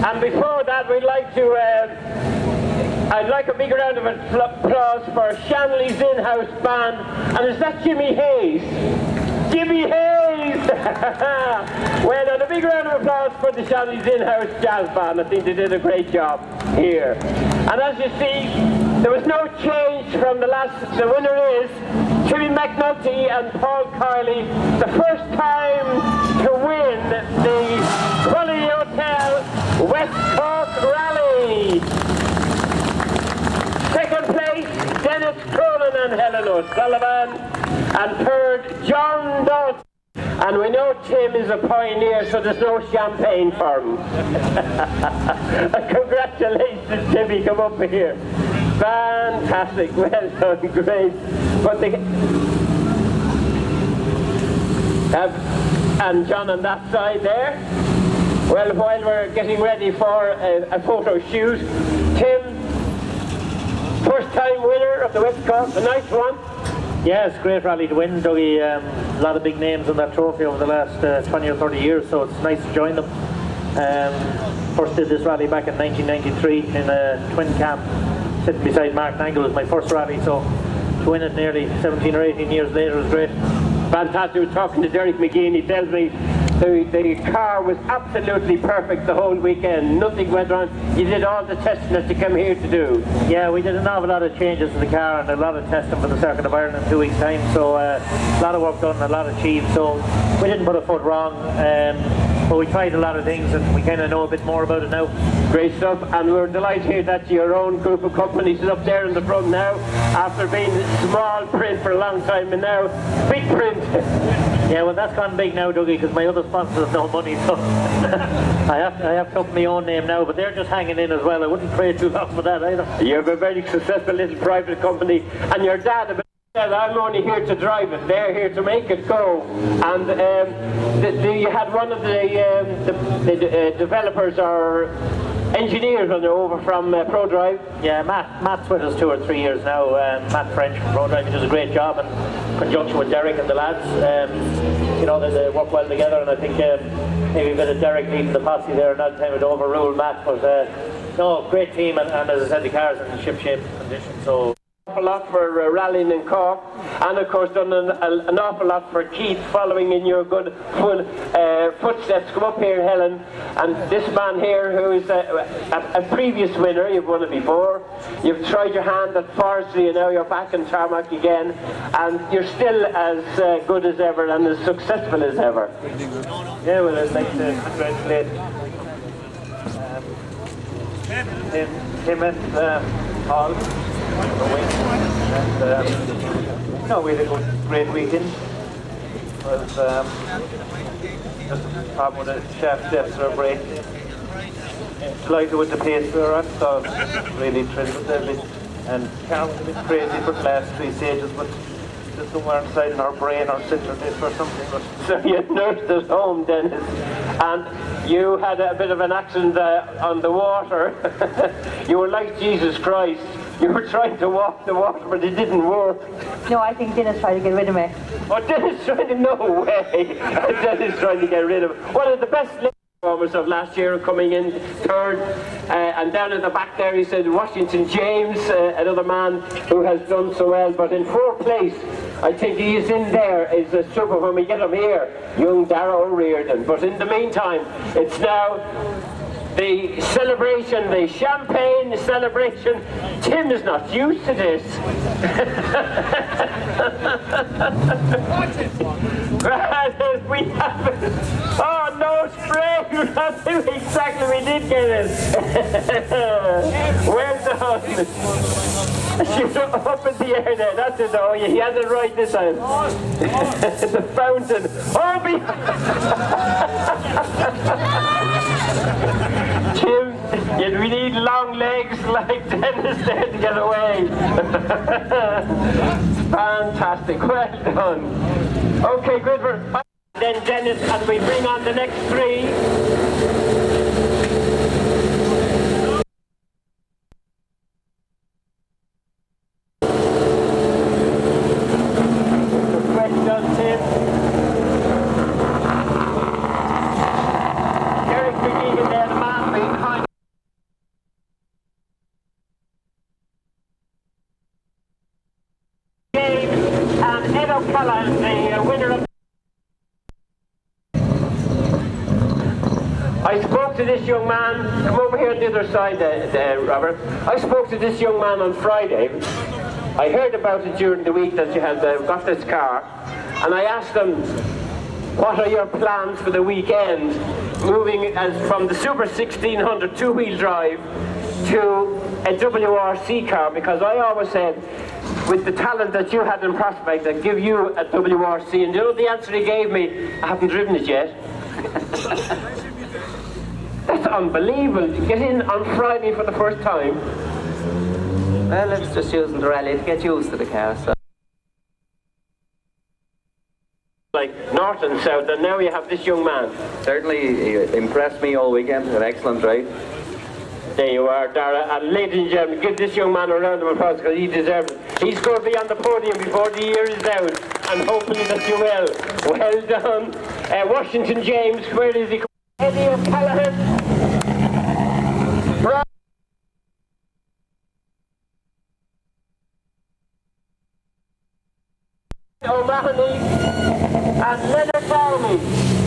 And before that, we'd like to, I'd like a big round of applause for Shanley's in-house band. And is that Jimmy Hayes? Jimmy Hayes! Well done, a big round of applause for the Shanley's in-house jazz band. I think they did a great job here. And as you see, there was no change from the last. The winner is Timmy McNulty and Paul Kiley, the first time to win the Quality Hotel West Cork Rally. Second place, Dennis Cronin and Helen O'Sullivan. And third, John Dalton. And we know Tim is a pioneer, so there's no champagne for him. Congratulations, Timmy, come up here. Fantastic, well done, great. But and John on that side there. Well, while we're getting ready for a photo shoot, Tim, first time winner of the West Cork, a nice one. Yeah, it's a great rally to win, Dougie. A lot of big names on that trophy over the last 20 or 30 years, so it's nice to join them. First did this rally back in 1993 in a twin cam, sitting beside Mark Nangle. It was my first rally, so to win it nearly 17 or 18 years later was great. Fantastic. I was talking to Derek McGee, he tells me the car was absolutely perfect the whole weekend. Nothing went wrong. You did all the testing that you came here to do. Yeah, we did an awful lot of changes to the car and a lot of testing for the Circuit of Ireland in 2 weeks' time. So a lot of work done, a lot achieved. So we didn't put a foot wrong. But we tried a lot of things and we kind of know a bit more about it now. Great stuff, and we're delighted here that your own group of companies is up there in the front now, after being small print for a long time and now big print. Yeah, well that's gone big now, Dougie, because my other sponsors have no money, so I have to up my own name now, but they're just hanging in as well. I wouldn't pray too long for that either. You have a very successful little private company, and your dad said, I'm only here to drive it, they're here to make it go. And you had one of the developers or engineers over from ProDrive. Yeah, Matt's with us 2 or 3 years now. Matt French from ProDrive, he does a great job in conjunction with Derek and the lads. You know, they work well together, and I think maybe a bit of Derek leading the posse there, and that time it overruled Matt. But no, great team, and as I said, the car's in ship-shape condition. So. An awful lot for rallying in Cork, and of course done an awful lot for Keith, following in your good footsteps. Come up here, Helen. And this man here, who is a previous winner, you've won it before, you've tried your hand at forestry, and now you're back in tarmac again, and you're still as good as ever and as successful as ever. Yeah, well, I'd like to congratulate him and Paul. And no, we had a great weekend. It was just a problem with the shaft depths or break. Delighted with the pace we were at, so really thrilled with everything. And car was a bit crazy for the last 3 stages, but just somewhere inside in our brain or center disk or something. But so you nursed at home, Dennis, and you had a bit of an accident on the water. You were like Jesus Christ. You were trying to walk the water, but it didn't work. No, I think Dennis tried to get rid of me. Oh, Dennis trying to, no way. Dennis trying to get rid of me. One of the best performers of last year, coming in third, and down at the back there he said Washington James, another man who has done so well, but in 4th place, I think he is in there, is a super when we get him here, young Darrow Reardon. But in the meantime, it's now the celebration, the champagne celebration. Tim is not used to this. We have it. Oh, no spray. That's exactly, we did get it. Well done. Shoot up in the air there. That's it. Oh, he has it right this time. The fountain. Oh, Jim, we need long legs like Dennis there to get away. Fantastic, well done. Okay, good. Then Dennis, and we bring on the next 3. Derek McGee there, the man behind Ed O'Callaghan, the winner of... I spoke to this young man, come over here on the other side, Robert. I spoke to this young man on Friday. I heard about it during the week that you had got this car, and I asked him, what are your plans for the weekend, moving as from the Super 1600 two-wheel drive to a WRC car, because I always said, with the talent that you had in prospect, I'd give you a WRC, and you know the answer he gave me? I haven't driven it yet. That's unbelievable. You get in on Friday for the first time. Well, it's just using the rally to get used to the car, so. Like north and south, and now you have this young man. Certainly he impressed me all weekend, an excellent ride. There you are, Dara. And ladies and gentlemen, give this young man a round of applause because he deserves it. He's going to be on the podium before the year is out, and hopefully that you will. Well done. Washington James, where is he? Eddie O'Callaghan. O'Mahony and Leonard Bowley.